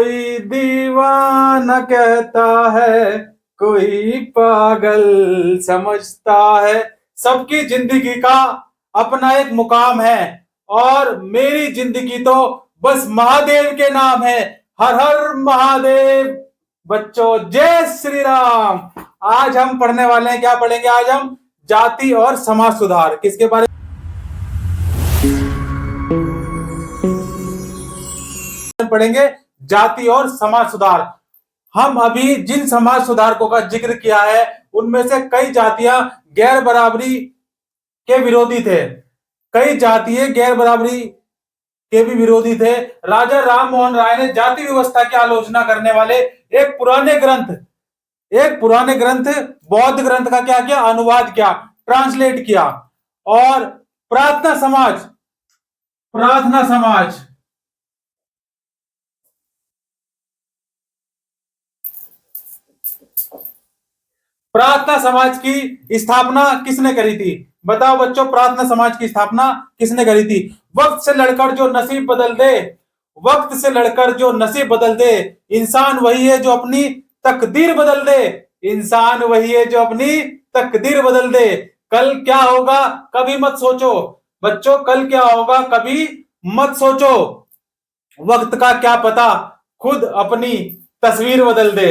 कोई दीवाना कहता है, कोई पागल समझता है। सबकी जिंदगी का अपना एक मुकाम है और मेरी जिंदगी तो बस महादेव के नाम है। हर हर महादेव। बच्चों जय श्री राम। आज हम पढ़ने वाले हैं, क्या पढ़ेंगे आज हम? जाति और समाज सुधार। किसके बारे में पढ़ेंगे? जाति और समाज सुधार। हम अभी जिन समाज सुधारकों का जिक्र किया है उनमें से कई जातियां गैर बराबरी के विरोधी थे, कई जातीय गैर बराबरी के भी विरोधी थे। राजा राम मोहन राय ने जाति व्यवस्था की आलोचना करने वाले एक पुराने ग्रंथ बौद्ध ग्रंथ का क्या किया? अनुवाद किया, ट्रांसलेट किया। और प्रार्थना समाज प्रार्थना समाज की स्थापना किसने करी थी? बताओ बच्चों, प्रार्थना समाज की स्थापना किसने करी थी? वक्त से लड़कर जो नसीब बदल दे, वक्त से लड़कर जो नसीब बदल दे, इंसान वही है जो अपनी तकदीर बदल दे। इंसान वही है जो अपनी तकदीर बदल दे। कल क्या होगा कभी मत सोचो बच्चों, कल क्या होगा कभी मत सोचो। वक्त का क्या पता, खुद अपनी तस्वीर बदल दे।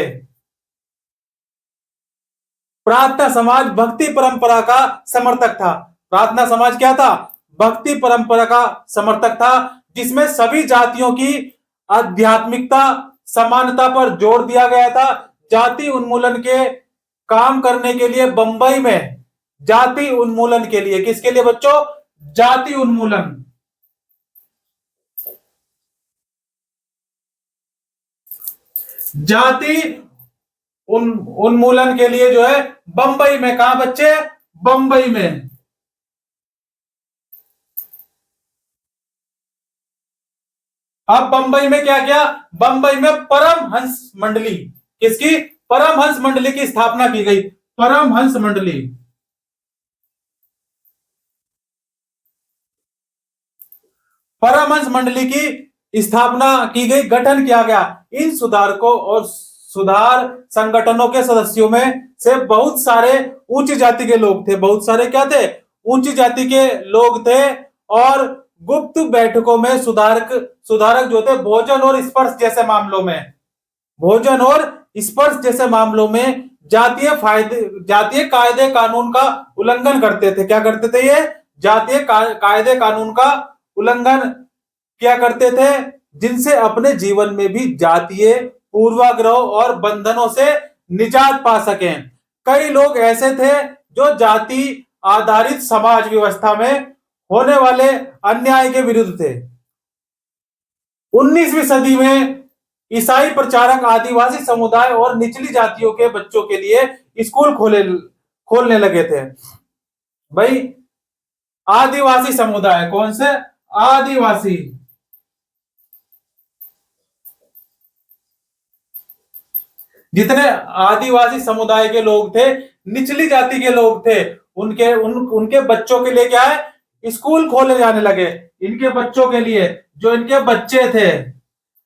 प्रार्थना समाज भक्ति परंपरा का समर्थक था। प्रार्थना समाज क्या था? भक्ति परंपरा का समर्थक था, जिसमें सभी जातियों की आध्यात्मिकता समानता पर जोर दिया गया था। जाति उन्मूलन के काम करने के लिए बंबई में, जाति उन्मूलन के लिए, किसके लिए बच्चों? जाति उन्मूलन, जाति उन्मूलन के लिए जो है बंबई में। कहा बच्चे? बंबई में। अब बंबई में क्या किया? बंबई में परमहंस मंडली, किसकी? परमहंस मंडली की स्थापना की गई। परमहंस मंडली, परमहंस मंडली की स्थापना की गई, गठन किया गया। इन सुधारकों और सुधार संगठनों के सदस्यों में से बहुत सारे उच्च जाति के लोग थे। बहुत सारे क्या थे? उच्च जाति के लोग थे। और गुप्त बैठकों में सुधारक जो थे भोजन और स्पर्श जैसे मामलों में, भोजन और स्पर्श जैसे मामलों में जातीय कायदे कानून का उल्लंघन करते थे। क्या करते थे ये? जातीय कायदे कानून का उल्लंघन क्या करते थे, जिनसे अपने जीवन में भी जातीय पूर्वाग्रह और बंधनों से निजात पा सकें। कई लोग ऐसे थे जो जाति आधारित समाज व्यवस्था में होने वाले अन्याय के विरुद्ध थे। 19वीं सदी में ईसाई प्रचारक आदिवासी समुदाय और निचली जातियों के बच्चों के लिए स्कूल खोलने लगे थे। भाई आदिवासी समुदाय, कौन से? आदिवासी, जितने आदिवासी समुदाय के लोग थे, निचली जाति के लोग थे, उनके बच्चों के लिए क्या है? स्कूल खोले जाने लगे। इनके बच्चों के लिए, जो इनके बच्चे थे।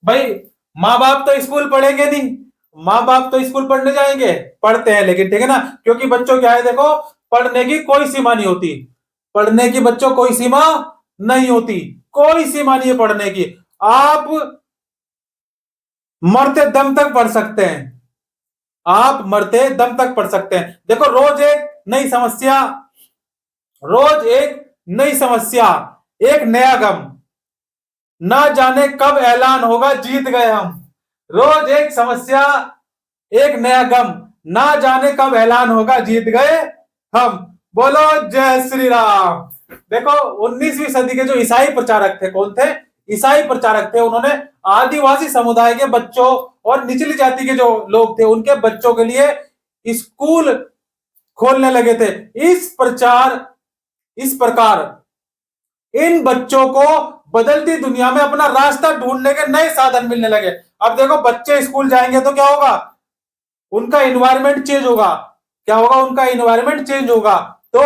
भाई माँ बाप तो स्कूल पढ़ेंगे नहीं, माँ बाप तो स्कूल पढ़ने जाएंगे, पढ़ते हैं लेकिन, ठीक है ना, क्योंकि बच्चों क्या है, देखो, पढ़ने की कोई सीमा नहीं होती। पढ़ने की बच्चों कोई सीमा नहीं होती, कोई सीमा नहीं है पढ़ने की। आप मरते दम तक पढ़ सकते हैं, आप मरते दम तक पढ़ सकते हैं। देखो रोज एक नई समस्या, रोज एक नई समस्या, एक नया गम, ना जाने कब ऐलान होगा जीत गए हम। रोज एक समस्या, एक नया गम, ना जाने कब ऐलान होगा जीत गए हम। बोलो जय श्री राम। देखो 19वीं सदी के जो ईसाई प्रचारक थे, कौन थे? ईसाई प्रचारक थे। उन्होंने आदिवासी समुदाय के बच्चों और निचली जाति के जो लोग थे उनके बच्चों के लिए स्कूल खोलने लगे थे। इस प्रकार इन बच्चों को बदलती दुनिया में अपना रास्ता ढूंढने के नए साधन मिलने लगे। अब देखो बच्चे स्कूल जाएंगे तो क्या होगा? उनका इन्वायरमेंट चेंज होगा। क्या होगा? उनका इन्वायरमेंट चेंज होगा, तो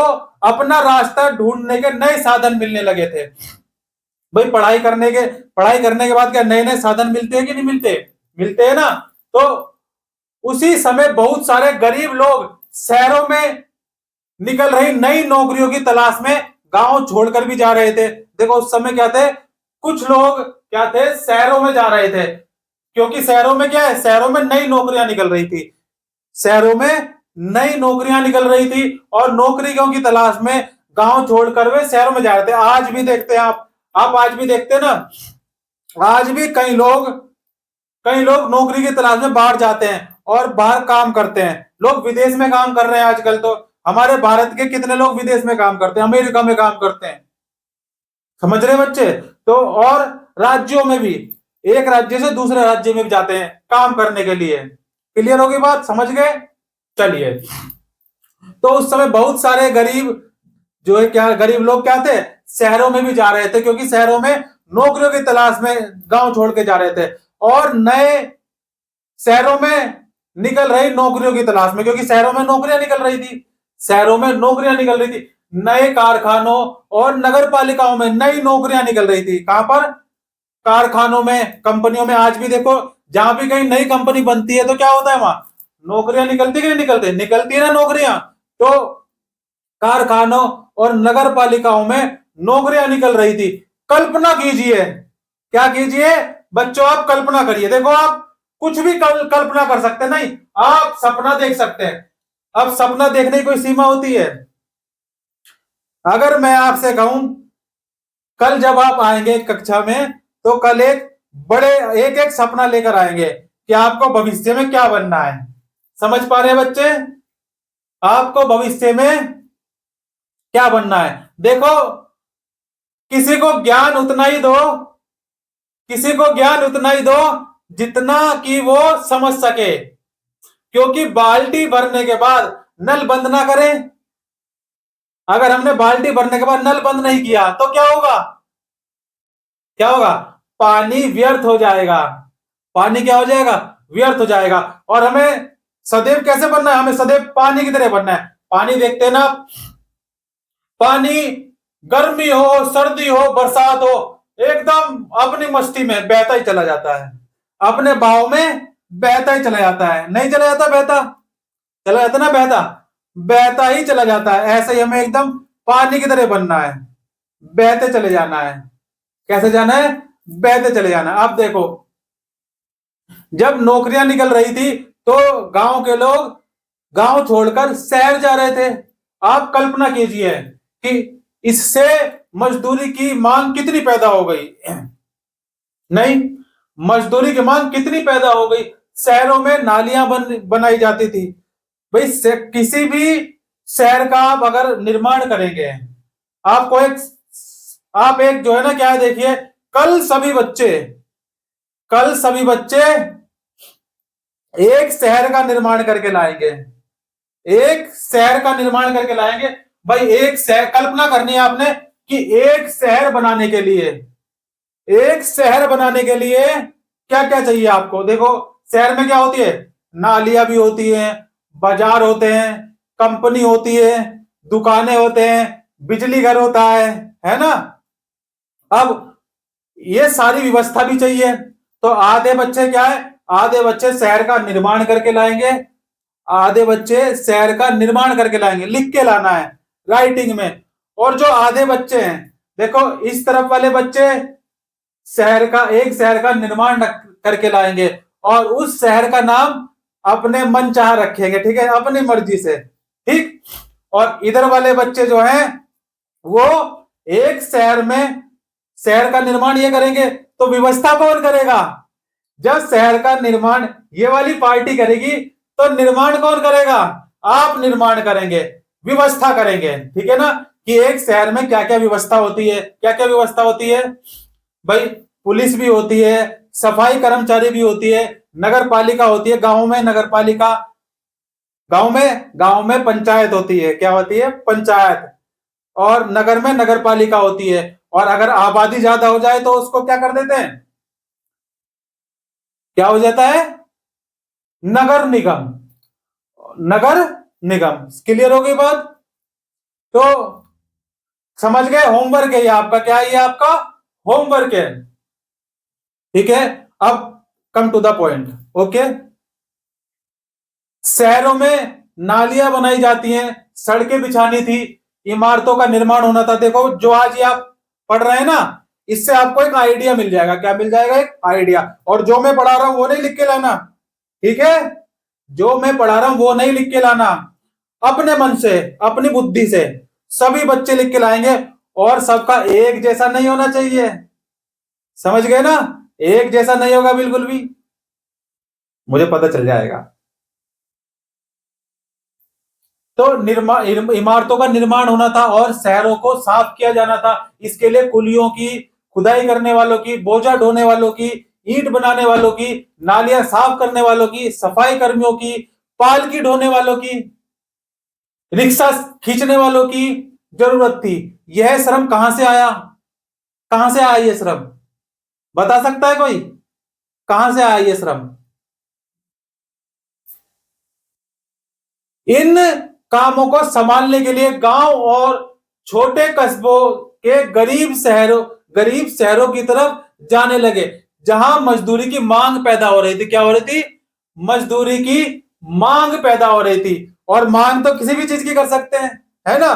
अपना रास्ता ढूंढने के नए साधन मिलने लगे थे। भाई पढ़ाई करने के बाद क्या नए नए साधन मिलते हैं कि नहीं मिलते? मिलते हैं ना। तो उसी समय बहुत सारे गरीब लोग शहरों में निकल रही नई नौकरियों की तलाश में गांव छोड़कर भी जा रहे थे। देखो उस समय क्या थे, कुछ लोग क्या थे, शहरों में जा रहे थे, क्योंकि शहरों में क्या है, शहरों में नई नौकरियां निकल रही थी, शहरों में नई नौकरियां निकल रही थी और नौकरियों की तलाश में गांव छोड़कर वे शहरों में जा रहे थे। आज भी देखते हैं आप आज भी देखते हैं ना, आज भी कई लोग नौकरी की तलाश में बाहर जाते हैं और बाहर काम करते हैं। लोग विदेश में काम कर रहे हैं आजकल। तो हमारे भारत के कितने लोग विदेश में काम करते हैं, अमेरिका में काम करते हैं, समझ रहे बच्चे। तो और राज्यों में भी, एक राज्य से दूसरे राज्य में भी जाते हैं काम करने के लिए। क्लियर होगी बात, समझ गए। चलिए, तो उस समय बहुत सारे गरीब जो है, क्या गरीब लोग क्या थे, शहरों में भी जा रहे थे, क्योंकि शहरों में नौकरियों की तलाश में गांव छोड़ के जा रहे थे और नए शहरों में निकल रही नौकरियों की तलाश में, क्योंकि शहरों में नौकरियां निकल रही थी, शहरों में नौकरियां निकल रही थी, नए कारखानों और नगर पालिकाओं में नई नौकरियां निकल रही थी। कहां पर, कारखानों में, कंपनियों में। आज भी देखो, जहां भी कहीं नई कंपनी बनती है तो क्या होता है, वहां नौकरियां निकलती कि नहीं निकलती, निकलती है ना नौकरियां। तो कारखानों और नगर पालिकाओं में नौकरियां निकल रही थी। कल्पना कीजिए, क्या कीजिए बच्चों, आप कल्पना करिए। देखो आप कुछ भी कल्पना कर सकते हैं, नहीं, आप सपना देख सकते हैं। अब सपना देखने की कोई सीमा होती है। अगर मैं आपसे कहूं, कल जब आप आएंगे कक्षा में, तो कल एक एक सपना लेकर आएंगे कि आपको भविष्य में क्या बनना है। समझ पा रहे हैं बच्चे, आपको भविष्य में क्या बनना है। देखो, किसी को ज्ञान उतना ही दो, किसी को ज्ञान उतना ही दो जितना कि वो समझ सके, क्योंकि बाल्टी भरने के बाद नल बंद ना करें। अगर हमने बाल्टी भरने के बाद नल बंद नहीं किया तो क्या होगा, क्या होगा, पानी व्यर्थ हो जाएगा। पानी क्या हो जाएगा, व्यर्थ हो जाएगा। और हमें सदैव कैसे बनना है, हमें सदैव पानी की तरह बनना है। पानी देखते हैं ना, पानी गर्मी हो, सर्दी हो, बरसात हो, एकदम अपनी मस्ती में बहता ही चला जाता है, अपने बहाव में बहता ही चला जाता है। नहीं चला जाता, बहता चला जाता ना, बहता बहता ही चला जाता है। ऐसे ही हमें एकदम पानी की तरह बनना है, बहते चले जाना है। कैसे जाना है, बहते चले जाना है। अब देखो, जब नौकरियां निकल रही थी तो गांव के लोग गांव छोड़कर शहर जा रहे थे। आप कल्पना कीजिए कि इससे मजदूरी की मांग कितनी पैदा हो गई। नहीं, मजदूरी की मांग कितनी पैदा हो गई। शहरों में नालियां बनाई जाती थी। भाई किसी भी शहर का आप अगर निर्माण करेंगे, आपको आप एक जो है ना, क्या है देखिए, कल सभी बच्चे कल सभी बच्चे एक शहर का निर्माण करके लाएंगे, एक शहर का निर्माण करके लाएंगे। भाई एक शहर, कल्पना करनी है आपने कि एक शहर बनाने के लिए, एक शहर बनाने के लिए क्या क्या चाहिए आपको। देखो, शहर में क्या होती है, नालियां भी होती हैं, बाजार होते हैं, कंपनी होती है, दुकानें होते हैं, बिजली घर होता है ना। अब ये सारी व्यवस्था भी चाहिए। तो आधे बच्चे क्या है, आधे बच्चे शहर का निर्माण करके लाएंगे, आधे बच्चे शहर का निर्माण करके लाएंगे, लिख के लाना है राइटिंग में। और जो आधे बच्चे हैं, देखो इस तरफ वाले बच्चे एक शहर का निर्माण करके लाएंगे और उस शहर का नाम अपने मन चाह रखेंगे, ठीक है, अपनी मर्जी से, ठीक। और इधर वाले बच्चे जो हैं, वो एक शहर का निर्माण ये करेंगे। तो व्यवस्था कौन करेगा, जब शहर का निर्माण ये वाली पार्टी करेगी तो निर्माण कौन करेगा, आप निर्माण करेंगे, व्यवस्था करेंगे, ठीक है ना, कि एक शहर में क्या क्या व्यवस्था होती है, क्या क्या व्यवस्था होती है। भाई पुलिस भी होती है, सफाई कर्मचारी भी होती है, नगर पालिका होती है, गांव में नगर पालिका, गांव में पंचायत होती है, क्या होती है, पंचायत। और नगर में नगर पालिका होती है। और अगर आबादी ज्यादा हो जाए तो उसको क्या कर देते हैं, क्या हो जाता है, नगर निगम, नगर निगम। क्लियर हो गई बात। तो समझ गए, होमवर्क है ये आपका, क्या है ये आपका होमवर्क है, ठीक है। अब come to the point. Okay, शहरों में नालियां बनाई जाती हैं, सड़कें बिछानी थी, इमारतों का निर्माण होना था। देखो जो आज ये आप पढ़ रहे हैं ना, इससे आपको एक आइडिया मिल जाएगा। क्या मिल जाएगा? एक आइडिया। और जो मैं पढ़ा रहा हूं वो नहीं लिख के लाना, ठीक है? जो मैं पढ़ा रहा हूं वो नहीं लिख के लाना, अपने मन से, अपनी बुद्धि से सभी बच्चे लिख के लाएंगे। और सबका एक जैसा नहीं होना चाहिए, समझ गए ना? एक जैसा नहीं होगा बिल्कुल भी, मुझे पता चल जाएगा। तो निर्माण, इमारतों का निर्माण होना था और शहरों को साफ किया जाना था। इसके लिए कुलियों की, खुदाई करने वालों की, बोझा ढोने वालों की, ईंट बनाने वालों की, नालियां साफ करने वालों की, सफाई कर्मियों की, पालकी ढोने वालों की, रिक्शा खींचने वालों की जरूरत थी। यह श्रम कहां से आया? कहां से आया यह श्रम? बता सकता है कोई? कहां से आया यह श्रम? इन कामों को संभालने के लिए गांव और छोटे कस्बों के गरीब शहरों की तरफ जाने लगे, जहां मजदूरी की मांग पैदा हो रही थी। क्या हो रही थी? मजदूरी की मांग पैदा हो रही थी। और मांग तो किसी भी चीज की कर सकते हैं, है ना?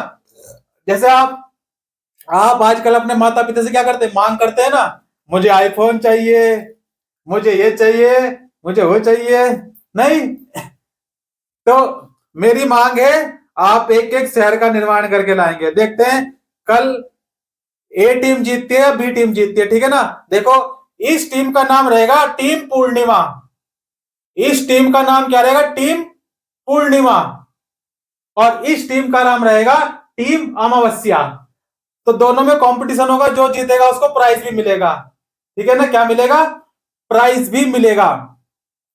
जैसे आप आजकल अपने माता पिता से क्या करते हैं? मांग करते हैं ना, मुझे आईफोन चाहिए, मुझे ये चाहिए, मुझे वो चाहिए। नहीं। तो मेरी मांग है, आप एक एक शहर का निर्माण करके लाएंगे। देखते हैं कल ए टीम जीतती है, बी टीम जीतती है, ठीक है ना? देखो, इस टीम का नाम रहेगा टीम पूर्णिमा। इस टीम का नाम क्या रहेगा? टीम पूर्णिमा। और इस टीम का नाम रहेगा टीम अमावस्या। तो दोनों में कंपटीशन होगा, जो जीतेगा उसको प्राइज भी मिलेगा, ठीक है ना? क्या मिलेगा? प्राइज भी मिलेगा।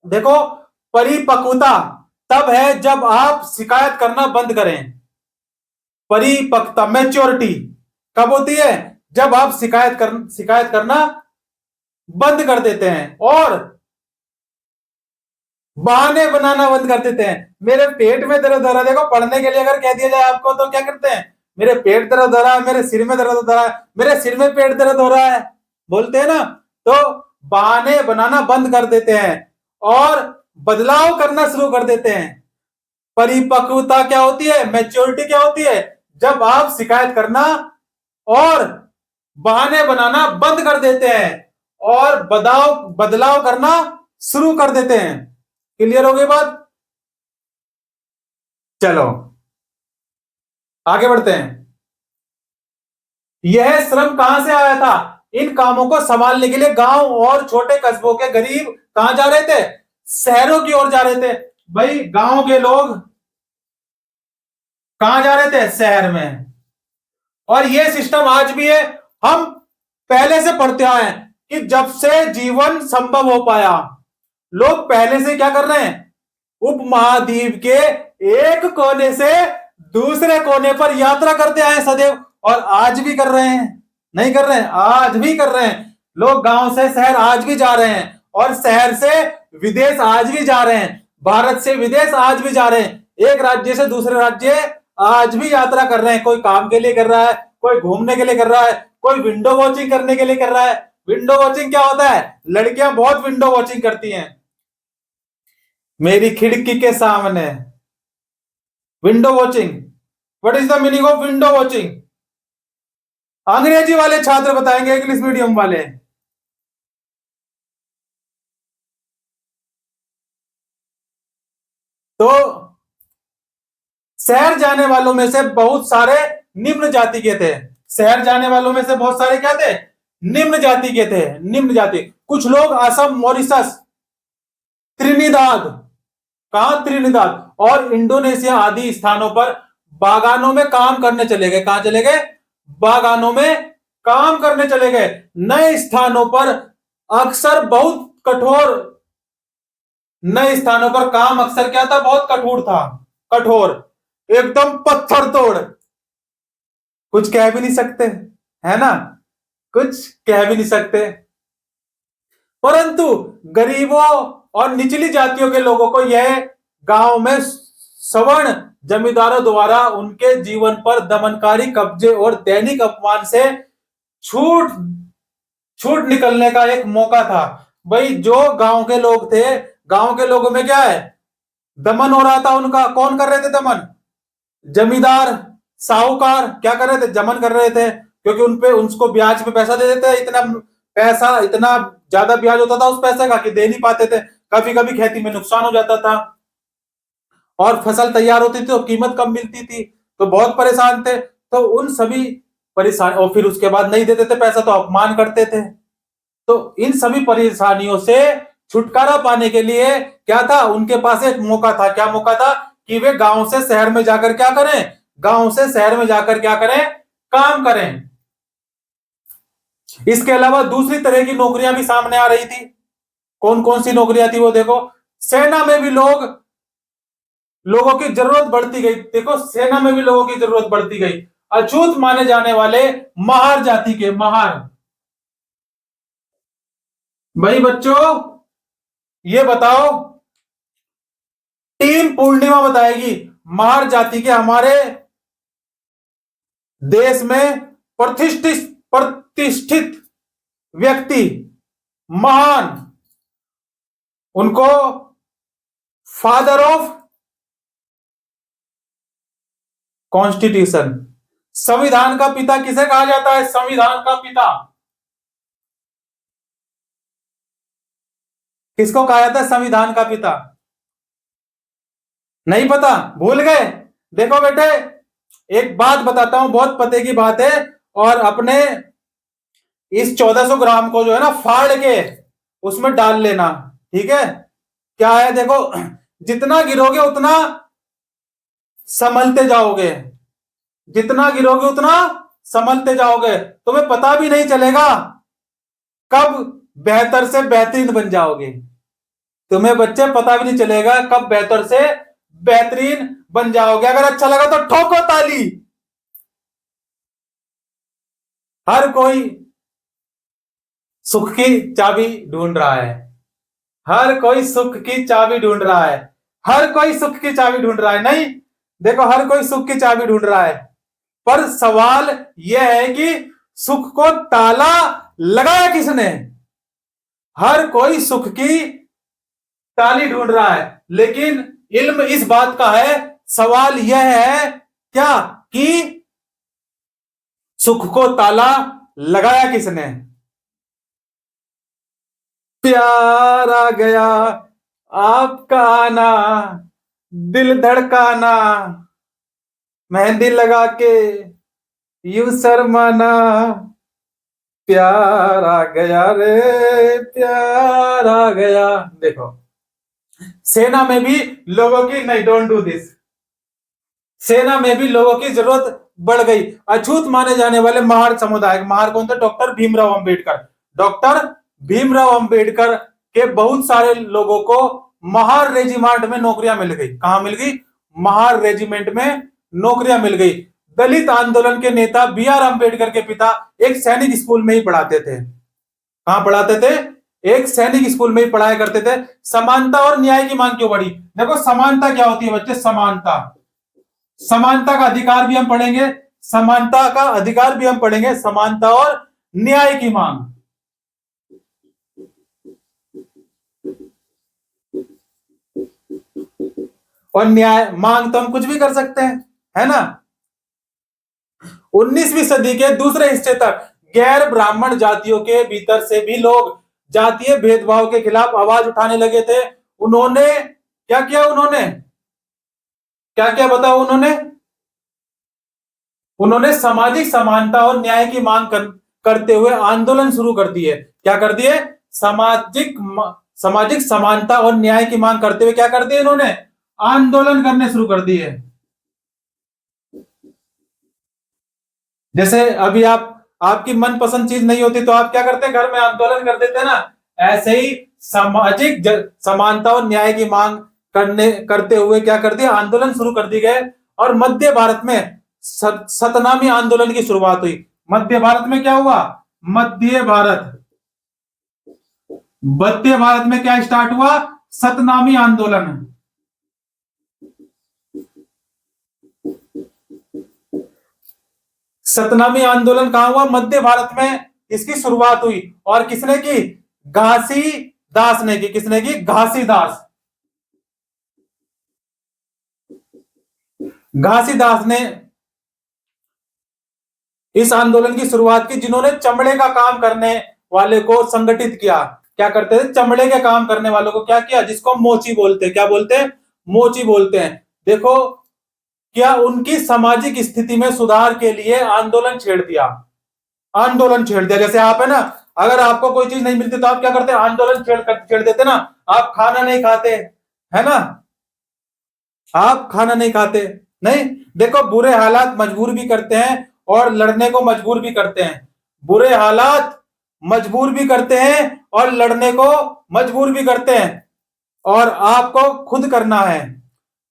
देखो, परिपक्वता तब है जब आप शिकायत करना बंद करें। परिपक्वता, मैच्योरिटी कब होती है? जब आप शिकायत करना बंद कर देते हैं और बहाने बनाना बंद कर देते हैं। मेरे पेट में दर्द हो रहा है, देखो पढ़ने के लिए अगर कह दिया जाए आपको तो क्या करते हैं? मेरे पेट दर्द हो रहा है, मेरे सिर में दर्द हो रहा है, मेरे सिर में पेट दर्द हो रहा है, बोलते हैं ना? तो बहाने बनाना बंद कर देते हैं और बदलाव करना शुरू कर देते हैं। परिपक्वता क्या होती है? मैच्योरिटी क्या होती है? जब आप शिकायत करना और बहाने बनाना बंद कर देते हैं और बदलाव करना शुरू कर देते हैं। क्लियर हो गई बात? चलो आगे बढ़ते हैं। यह श्रम कहां से आया था? इन कामों को संभालने के लिए गांव और छोटे कस्बों के गरीब कहां जा रहे थे? शहरों की ओर जा रहे थे। भाई गांव के लोग कहां जा रहे थे? शहर में। और यह सिस्टम आज भी है। हम पहले से पढ़ते आए हैं कि जब से जीवन संभव हो पाया, लोग पहले से क्या कर रहे हैं? उपमहाद्वीप के एक कोने से दूसरे कोने पर यात्रा करते आए सदैव, और आज भी कर रहे हैं। नहीं कर रहे हैं? आज भी कर रहे हैं। लोग गांव से शहर आज भी जा रहे हैं और शहर से विदेश आज भी जा रहे हैं, भारत से विदेश आज भी जा रहे हैं, एक राज्य से दूसरे राज्य आज भी यात्रा कर रहे हैं। कोई काम के लिए कर रहा है, कोई घूमने के लिए कर रहा है, कोई विंडो वॉचिंग करने के लिए कर रहा है। विंडो वॉचिंग क्या होता है? लड़कियां बहुत विंडो वॉचिंग करती हैं। मेरी खिड़की के सामने window watching. What is the meaning of window watching? अंग्रेजी वाले छात्र बताएंगे, इंग्लिश मीडियम वाले। तो शहर जाने वालों में से बहुत सारे निम्न जाति के थे। शहर जाने वालों में से बहुत सारे क्या थे? निम्न जाति के थे। निम्न जाति, कुछ लोग असम, मॉरिशस, त्रिनिदाद, कहा? त्रिनिदाद और इंडोनेशिया आदि स्थानों पर बागानों में काम करने चले गए। कहां चले गए? बागानों में काम करने चले गए। नए स्थानों पर अक्सर बहुत कठोर, नए स्थानों पर काम अक्सर क्या था? बहुत कठोर था। कठोर, एकदम पत्थर तोड़। कुछ कह भी नहीं सकते, है ना? कुछ कह भी नहीं सकते। परंतु गरीबों और निचली जातियों के लोगों को यह गांव में सवर्ण जमींदारों द्वारा उनके जीवन पर दमनकारी कब्जे और दैनिक अपमान से छूट छूट निकलने का एक मौका था। भाई जो गांव के लोग थे, गांव के लोगों में क्या है, दमन हो रहा था उनका। कौन कर रहे थे दमन? जमींदार, साहूकार क्या कर रहे थे? दमन कर रहे थे, क्योंकि उनपे उनको ब्याज पे पैसा दे देते। इतना पैसा, इतना ज्यादा ब्याज होता था उस पैसे का कि दे नहीं पाते थे। कभी कभी खेती में नुकसान हो जाता था, और फसल तैयार होती थी तो कीमत कम मिलती थी, तो बहुत परेशान थे। तो उन सभी परेशान, और फिर उसके बाद नहीं देते थे पैसा तो अपमान करते थे। तो इन सभी परेशानियों से छुटकारा पाने के लिए क्या था, उनके पास एक मौका था। क्या मौका था? कि वे गांव से शहर में जाकर क्या करें, गांव से शहर में जाकर क्या करें, काम करें। इसके अलावा दूसरी तरह की नौकरियां भी सामने आ रही थी। कौन कौन सी नौकरियां थी वो देखो। सेना में भी लोगों की जरूरत बढ़ती गई। देखो, सेना में भी लोगों की जरूरत बढ़ती गई। अछूत माने जाने वाले महार जाति के, महार। भाई बच्चों, ये बताओ, टीम पूर्णिमा बताएगी महार जाति के हमारे देश में प्रतिष्ठित प्रतिष्ठित व्यक्ति, महान, उनको फादर ऑफ कॉन्स्टिट्यूशन, संविधान का पिता किसे कहा जाता है? संविधान का पिता किसको कहा जाता है? संविधान का पिता। नहीं पता? भूल गए? देखो बेटे, एक बात बताता हूं, बहुत पते की बात है। और अपने इस 1400 ग्राम को जो है ना, फाड़ के उसमें डाल लेना, ठीक है? क्या है देखो, जितना गिरोगे उतना संभलते जाओगे, जितना गिरोगे उतना संभलते जाओगे। तुम्हें पता भी नहीं चलेगा कब बेहतर से बेहतरीन बन जाओगे। तुम्हें बच्चे पता भी नहीं चलेगा कब बेहतर से बेहतरीन बन जाओगे। अगर अच्छा लगा तो ठोको ताली। हर कोई सुख की चाबी ढूंढ रहा है, हर कोई सुख की चाबी ढूंढ रहा है, हर कोई सुख की चाबी ढूंढ रहा है। नहीं, देखो, हर कोई सुख की चाबी ढूंढ रहा है, पर सवाल यह है कि सुख को ताला लगाया किसने? हर कोई सुख की ताली ढूंढ रहा है, लेकिन इल्म इस बात का है, सवाल यह है क्या, कि सुख को ताला लगाया किसने? प्यार आ गया, आपका आना, दिल धड़काना, मेहंदी लगा के यूं शर्माना, प्यार आ गया रे, प्यार आ गया। देखो, सेना में भी लोगों की, नहीं, डोंट डू दिस, सेना में भी लोगों की जरूरत बढ़ गई। अछूत माने जाने वाले महार समुदाय, महार कौन थे? डॉक्टर भीमराव अंबेडकर। डॉक्टर भीमराव अंबेडकर के बहुत सारे लोगों को महार रेजिमेंट में नौकरियां मिल गई। कहां मिल गई? महार रेजिमेंट में नौकरियां मिल गई। दलित आंदोलन के नेता बी आर अम्बेडकर के पिता एक सैनिक स्कूल में ही पढ़ाते थे। कहां पढ़ाते थे? एक सैनिक स्कूल में ही पढ़ाया करते थे। समानता और न्याय की मांग क्यों बढ़ी? देखो, समानता क्या होती है बच्चे? समानता, समानता का अधिकार भी हम पढ़ेंगे, समानता का अधिकार भी हम पढ़ेंगे, समानता और न्याय की मांग। और न्याय मांग तो हम कुछ भी कर सकते हैं, है ना? 19वीं सदी के दूसरे हिस्से तक गैर ब्राह्मण जातियों के भीतर से भी लोग जातीय भेदभाव के खिलाफ आवाज उठाने लगे थे। उन्होंने क्या किया? उन्होंने क्या किया बताओ? उन्होंने सामाजिक समानता और न्याय की मांग करते हुए आंदोलन शुरू कर दिए। क्या कर दिए? सामाजिक समानता और न्याय की मांग करते हुए क्या कर दिए? इन्होंने आंदोलन करने शुरू कर दिए। जैसे अभी आपकी मनपसंद चीज नहीं होती तो आप क्या करते हैं? घर में आंदोलन कर देते हैं ना। ऐसे ही सामाजिक समानता और न्याय की मांग करते हुए क्या कर दिया? आंदोलन शुरू कर दिए गए। और मध्य भारत में सतनामी आंदोलन की शुरुआत हुई। मध्य भारत में क्या हुआ? मध्य भारत में क्या स्टार्ट हुआ? सतनामी आंदोलन। सतनामी आंदोलन कहां हुआ? मध्य भारत में इसकी शुरुआत हुई। और किसने की? घासी दास ने की। किसने की? घासीदास। घासीदास ने इस आंदोलन की शुरुआत की, जिन्होंने चमड़े का काम करने वाले को संगठित किया। क्या करते थे? चमड़े के काम करने वालों को क्या किया? जिसको हम मोची बोलते हैं। क्या बोलते हैं? मोची बोलते हैं। देखो, क्या उनकी सामाजिक स्थिति में सुधार के लिए आंदोलन छेड़ दिया। आंदोलन छेड़ दिया। जैसे आप है ना, अगर आपको कोई चीज नहीं मिलती तो आप क्या करते? आंदोलन छेड़ देते ना। आप खाना नहीं खाते, है ना, आप खाना नहीं खाते। नहीं, देखो, बुरे हालात मजबूर भी करते हैं और लड़ने को मजबूर भी करते हैं। बुरे हालात मजबूर भी करते हैं और लड़ने को मजबूर भी करते हैं। और आपको खुद करना है,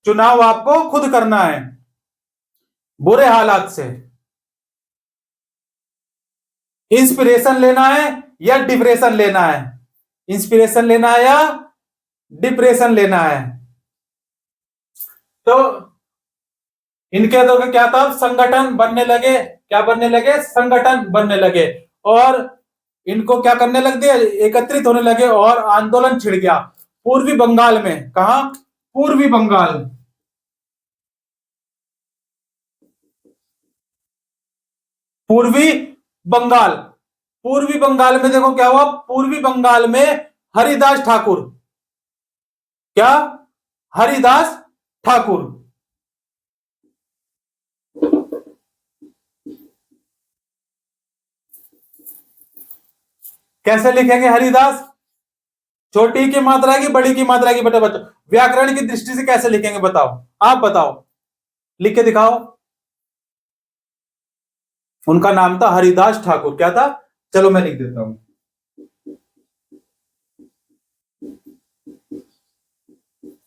चुनाव आपको खुद करना है बुरे हालात से। इंस्पिरेशन लेना है या डिप्रेशन लेना है? इंस्पिरेशन लेना है या डिप्रेशन लेना है? तो इनके तो क्या था? संगठन बनने लगे। क्या बनने लगे? संगठन बनने लगे। और इनको क्या करने लग दिए? एकत्रित होने लगे और आंदोलन छिड़ गया पूर्वी बंगाल में। कहा? पूर्वी बंगाल। पूर्वी बंगाल। पूर्वी बंगाल में देखो क्या हुआ? पूर्वी बंगाल में हरिदास ठाकुर। क्या? हरिदास ठाकुर। कैसे लिखेंगे हरिदास? छोटी की मात्रा की, बड़ी की मात्रा की? बेटा बच्चों, व्याकरण की दृष्टि से कैसे लिखेंगे बताओ? आप बताओ, लिख के दिखाओ। उनका नाम था हरिदास ठाकुर। क्या था? चलो मैं लिख देता हूं।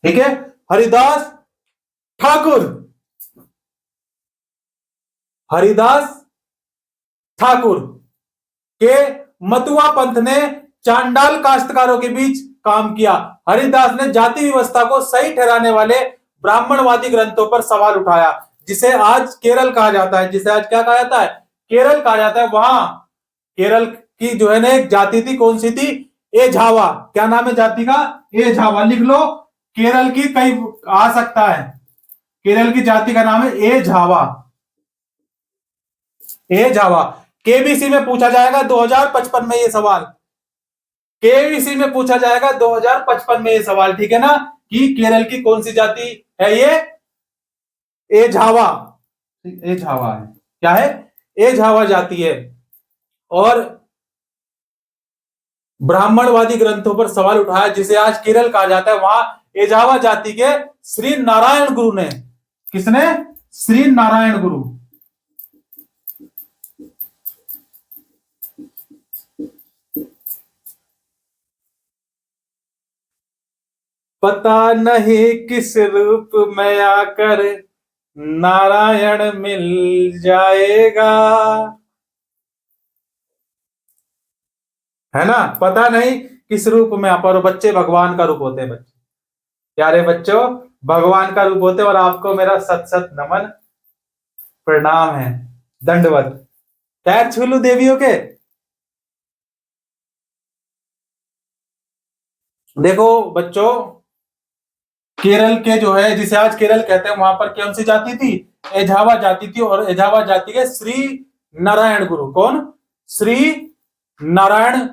ठीक है, हरिदास ठाकुर। हरिदास ठाकुर के मतुआ पंथ ने चांडाल काश्तकारों के बीच काम किया। हरिदास ने जाति व्यवस्था को सही ठहराने वाले ब्राह्मणवादी ग्रंथों पर सवाल उठाया, जिसे आज केरल कहा जाता है। जिसे आज क्या कहा जाता है? केरल कहा जाता है। वहां केरल की जो है ना एक जाति थी, कौन सी थी? एझावा। क्या नाम है जाति का? एझावा। लिख लो, केरल की कई आ सकता है। केरल की जाति का नाम है एझावा। एझावा। केबीसी में पूछा जाएगा 2055 में ये सवाल। केबीसी में पूछा जाएगा 2055 में ये सवाल। ठीक है ना, कि केरल की कौन सी जाति है ये? एझावा। एझावा है। क्या है? एझावा जाति है। और ब्राह्मणवादी ग्रंथों पर सवाल उठाया, जिसे आज केरल कहा जाता है। वहां एझावा जाति के श्री नारायण गुरु ने, किसने? श्री नारायण गुरु। पता नहीं किस रूप में आकर नारायण मिल जाएगा, है ना? पता नहीं किस रूप में आप। और बच्चे भगवान का रूप होते हैं। बच्चे, प्यारे बच्चों, भगवान का रूप होते हैं। और आपको मेरा सत सत नमन, प्रणाम है, दंडवत। पैर छू लू देवियों के। देखो बच्चों, केरल के जो है, जिसे आज केरल कहते हैं, वहां पर कौन सी जाति थी? एझावा जाति थी। और एझावा जाति के श्री नारायण गुरु, कौन? श्री नारायण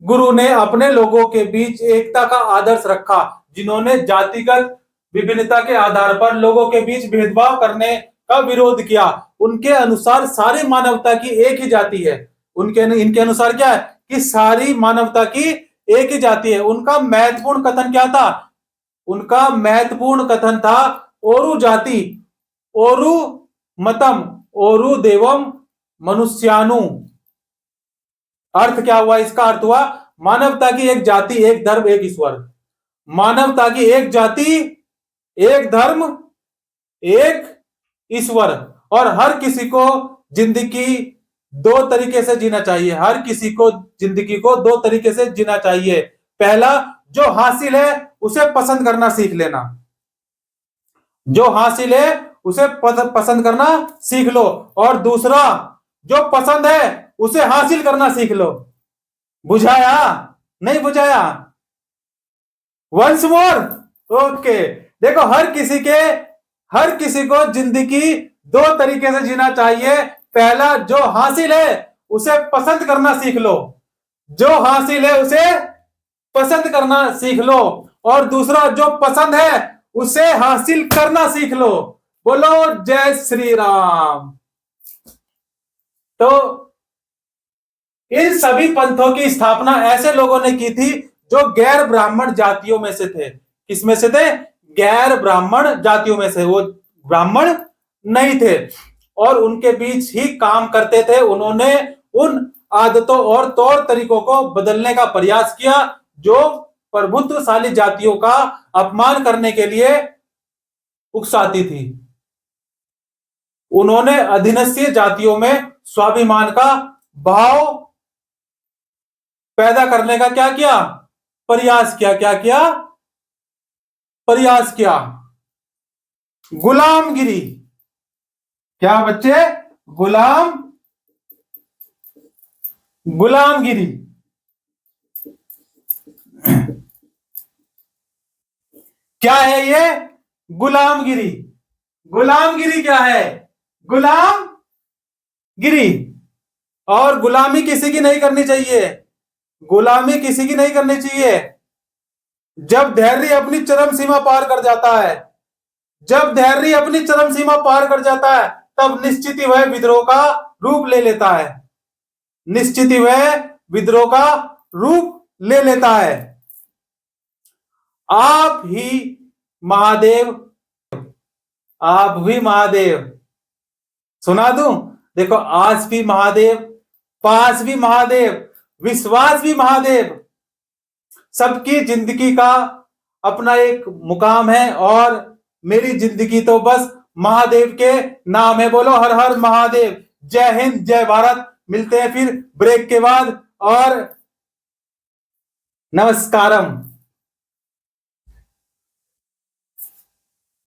गुरु ने अपने लोगों के बीच एकता का आदर्श रखा, जिन्होंने जातिगत विभिन्नता के आधार पर लोगों के बीच भेदभाव करने का विरोध किया। उनके अनुसार सारी मानवता की एक ही जाति है। इनके अनुसार क्या है? कि सारी मानवता की एक ही जाति है। उनका महत्वपूर्ण कथन क्या था? उनका महत्वपूर्ण कथन था ओरु जाति, ओरु मतम, ओरु देवम मनुष्यानु। अर्थ क्या हुआ? इसका अर्थ हुआ मानवता की एक जाति, एक धर्म, एक ईश्वर। मानवता की एक जाति, एक धर्म, एक ईश्वर। और हर किसी को जिंदगी दो तरीके से जीना चाहिए। हर किसी को जिंदगी को दो तरीके से जीना चाहिए। पहला, जो हासिल है उसे पसंद करना सीख लेना। जो हासिल है उसे पसंद करना सीख लो। और दूसरा, जो पसंद है उसे हासिल करना सीख लो। बुझाया? नहीं बुझाया? Once more. ओके। देखो, हर किसी को जिंदगी दो तरीके से जीना चाहिए। पहला, जो हासिल है उसे पसंद करना सीख लो, जो हासिल है उसे पसंद करना सीख लो। और दूसरा, जो पसंद है उसे हासिल करना सीख लो। बोलो जय श्री राम। तो इन सभी पंथों की स्थापना ऐसे लोगों ने की थी जो गैर ब्राह्मण जातियों में से थे। किसमें से थे? गैर ब्राह्मण जातियों में से। वो ब्राह्मण नहीं थे और उनके बीच ही काम करते थे। उन्होंने उन आदतों और तौर तरीकों को बदलने का प्रयास किया जो प्रभुत्वशाली जातियों का अपमान करने के लिए उकसाती थी। उन्होंने अधीनस्थीय जातियों में स्वाभिमान का भाव पैदा करने का क्या किया? प्रयास किया। क्या किया? प्रयास किया। गुलामगिरी। क्या बच्चे? गुलामगिरी। क्या है ये? गुलामगिरी। गुलामगिरी क्या है? गुलामगिरी। और गुलामी किसी की नहीं करनी चाहिए। गुलामी किसी की नहीं करनी चाहिए। जब धैर्य अपनी चरम सीमा पार कर जाता है, जब धैर्य अपनी चरम सीमा पार कर जाता है, तब निश्चित ही वह विद्रोह का रूप ले लेता है। निश्चित ही वह विद्रोह का रूप ले लेता है। आप ही महादेव, आप भी महादेव। सुना दूं? देखो, आस भी महादेव, पास भी महादेव, विश्वास भी महादेव। सबकी जिंदगी का अपना एक मुकाम है और मेरी जिंदगी तो बस महादेव के नाम है। बोलो हर हर महादेव। जय हिंद, जय भारत। मिलते हैं फिर ब्रेक के बाद और नमस्कारम।